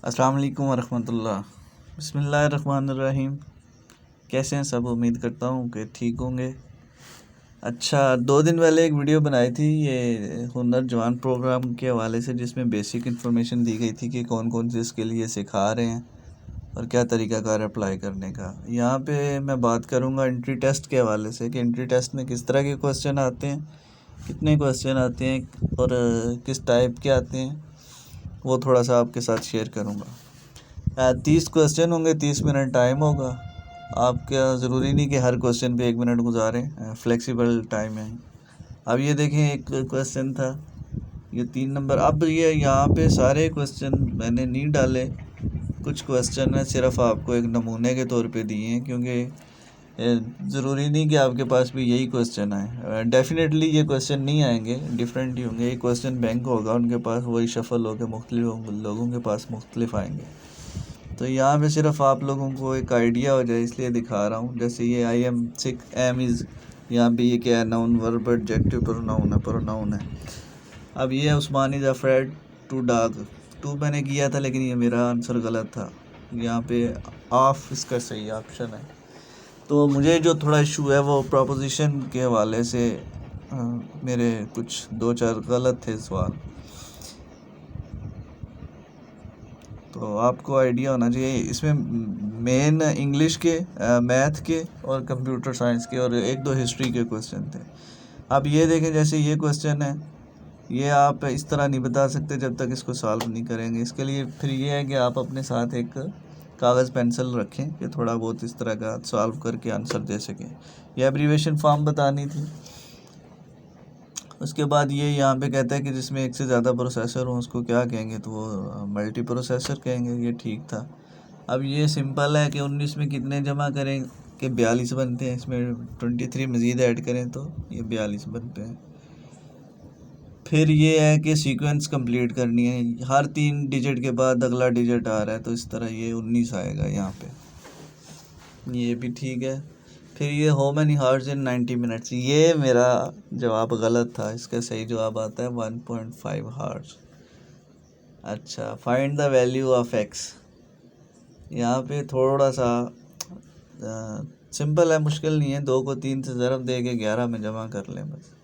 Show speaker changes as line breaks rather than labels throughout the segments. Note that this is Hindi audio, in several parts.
अस्सलाम वालेकुम वरहमतुल्लाह। बिस्मिल्लाहिर्रहमानिर्रहीम। कैसे हैं सब? उम्मीद करता हूँ कि ठीक होंगे। अच्छा, 2 दिन पहले एक वीडियो बनाई थी ये हुनर जवान प्रोग्राम के हवाले से, जिसमें बेसिक इन्फॉर्मेशन दी गई थी कि कौन कौन सी स्किल ये सिखा रहे हैं और क्या तरीक़ाकार अप्लाई करने का। यहाँ पे मैं बात करूँगा एंट्री टेस्ट के हवाले से कि एंट्री टेस्ट में किस तरह के क्वेश्चन आते हैं, कितने क्वेश्चन आते हैं और किस टाइप के आते हैं, वो थोड़ा सा आपके साथ शेयर करूँगा। 30 क्वेश्चन होंगे, 30 मिनट टाइम होगा आपका। ज़रूरी नहीं कि हर क्वेश्चन पे 1 मिनट गुजारें, फ्लेक्सिबल टाइम है। अब ये देखें, एक क्वेश्चन था ये 3 नंबर। अब ये यहाँ पे सारे क्वेश्चन मैंने नहीं डाले, कुछ क्वेश्चन है सिर्फ आपको एक नमूने के तौर पे दिए हैं, क्योंकि ज़रूरी नहीं कि आपके पास भी यही क्वेश्चन आए। डेफिनेटली ये क्वेश्चन नहीं आएंगे, डिफरेंट ही होंगे। ये क्वेश्चन बैंक होगा उनके पास, वही शफल होकर मुख्तलिफ लोगों के पास मुख्तलिफ आएंगे। तो यहाँ पे सिर्फ आप लोगों को एक आइडिया हो जाए इसलिए दिखा रहा हूँ। जैसे ये I am sick, am is, यहाँ पे ये क्या है, नाउन, वर्ब, एडजेक्टिव, प्रोनाउन है। अब ये Usman is afraid to dog, two मैंने किया था लेकिन ये मेरा आंसर गलत था। यहाँ पे ऑफ इसका सही ऑप्शन है। तो मुझे जो थोड़ा इशू है वो प्रोपोजिशन के हवाले से, मेरे कुछ 2-4 गलत थे सवाल। तो आपको आइडिया होना चाहिए। इसमें मेन इंग्लिश के, मैथ के और कंप्यूटर साइंस के और 1-2 हिस्ट्री के क्वेश्चन थे। अब ये देखें, जैसे ये क्वेश्चन है, ये आप इस तरह नहीं बता सकते जब तक इसको सॉल्व नहीं करेंगे। इसके लिए फिर ये है कि आप अपने साथ एक कागज़ पेंसिल रखें कि थोड़ा बहुत इस तरह का सॉल्व करके आंसर दे सकें। ये एब्रीवेशन फॉर्म बतानी थी। उसके बाद ये यहाँ पे कहता है कि जिसमें एक से ज़्यादा प्रोसेसर हो उसको क्या कहेंगे, तो वो मल्टी प्रोसेसर कहेंगे। ये ठीक था। अब ये सिंपल है कि 19 में कितने जमा करें कि 42 बनते हैं, इसमें 23 मज़ीद ऐड करें तो ये 42 बनते हैं। फिर ये है कि सीक्वेंस कंप्लीट करनी है, हर 3 डिजिट के बाद अगला डिजिट आ रहा है, तो इस तरह ये 19 आएगा यहाँ पे। ये भी ठीक है। फिर ये how many hours in 90 minutes, ये मेरा जवाब गलत था। इसका सही जवाब आता है 1.5 हार्स। अच्छा, find the value of x, यहाँ पे थोड़ा सा सिंपल है, मुश्किल नहीं है। 2 को 3 से ज़रब दे के 11 में जमा कर लें बस।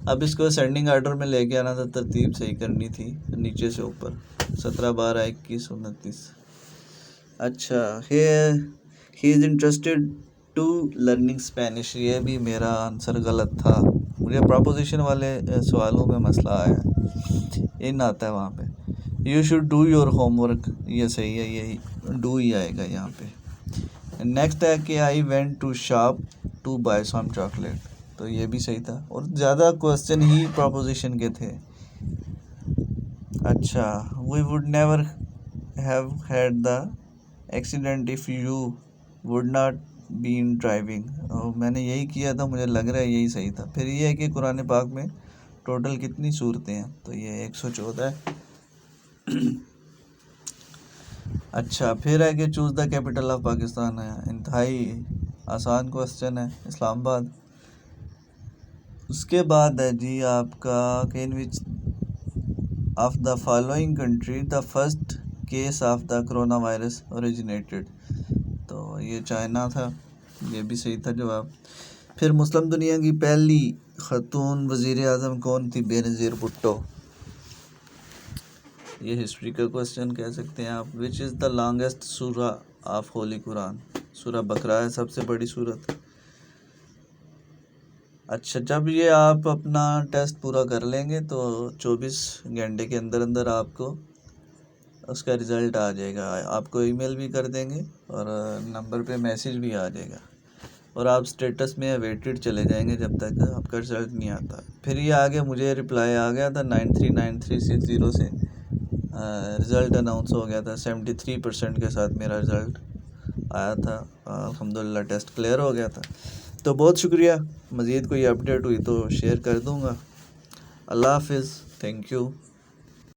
अब इसको सेंडिंग आर्डर में लेके आना था, तरतीब सही करनी थी नीचे से ऊपर। 17, 12, 21, 29। अच्छा, he is interested to learning Spanish, ये भी मेरा आंसर गलत था। मुझे प्रोपोजिशन वाले सवालों में मसला आया, इन आता है वहाँ पे। You should do your homework, ये सही है, यही डू ही आएगा यहाँ पे। नेक्स्ट है कि I went to shop to buy some chocolate, तो ये भी सही था। और ज़्यादा क्वेश्चन ही प्रोपोजिशन के थे। अच्छा, we would never have had the accident if you would not been driving, और मैंने यही किया था, मुझे लग रहा है यही सही था। फिर ये है कि कुरान पाक में टोटल कितनी सूरतें हैं, तो ये 114 है। अच्छा, फिर है कि choose the capital of Pakistan है, इंतहाई आसान क्वेश्चन है, इस्लामाबाद। उसके बाद है जी आपका कि इन which of the following country the first case of the corona virus originated, तो ये चाइना था, ये भी सही था जवाब। फिर मुस्लिम दुनिया की पहली खातून वज़ीर आज़म कौन थी? बेनज़ीर भुट्टो, ये हिस्ट्री का क्वेश्चन कह सकते हैं आप। विच इज़ द लॉन्गेस्ट सूरा ऑफ होली कुरान, सूरा बकरा है सबसे बड़ी सूरत। अच्छा, जब ये आप अपना टेस्ट पूरा कर लेंगे तो 24 घंटे के अंदर अंदर आपको उसका रिज़ल्ट आ जाएगा। आपको ईमेल भी कर देंगे और नंबर पे मैसेज भी आ जाएगा, और आप स्टेटस में अवेटेड चले जाएंगे जब तक आपका रिज़ल्ट नहीं आता। फिर ये आगे मुझे रिप्लाई आ गया था 939360 से, रिज़ल्ट अनाउंस हो गया था। 73% के साथ मेरा रिज़ल्ट आया था, अल्हम्दुलिल्लाह टेस्ट क्लियर हो गया था। तो बहुत शुक्रिया। मज़ीद कोई अपडेट हुई तो शेयर कर दूँगा। अल्लाह हाफ़िज़, थैंक यू।